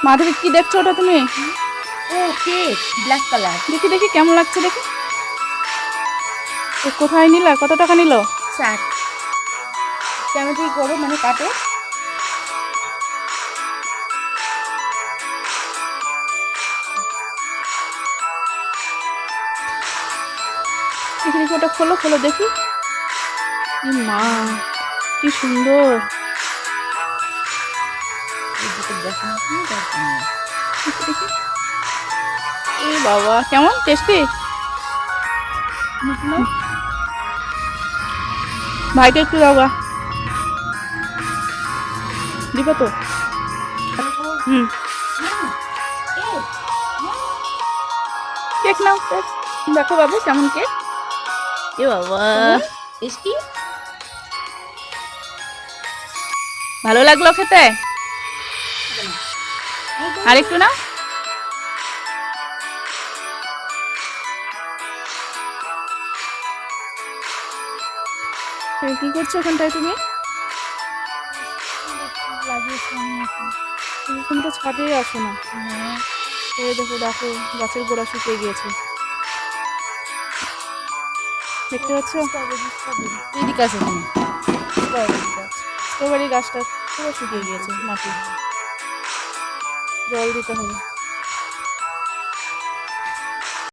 মাধবী কি দেখছো ওটা তুমি? ও কেক ব্ল্যাক কালার। দেখি দেখি কেমন লাগছে দেখি। কোথায় নিলা? কত টাকা নিল? 60। কেমন ঠিক করো মানে কাটো। দেখি দেখি ওটা খোলো খোলো দেখি। মা কি সুন্দর। দেখি দেখি। এ বাবা কেমন টেস্টি। ভাইকে একটু দাও গা। দিবে তো? হুম। কেক নাও কেক। দেখো বাবু কেমন কেক। এ বাবা টেস্টি। ভালো লাগলো খেতে? আরেকটু নাও। কি করছো ওখানটায় তুমি? তুমি তো ছাদেই আসো না। এই দেখো দেখো গাছের গোড়া শুকিয়ে গিয়েছে, দেখতে পাচ্ছ? এদিকে আসো তুমি। স্ট্রবেরি গাছ, স্ট্রবেরি গাছটা পুরো শুকিয়ে গিয়েছে, মাটি জল দিতে হবে।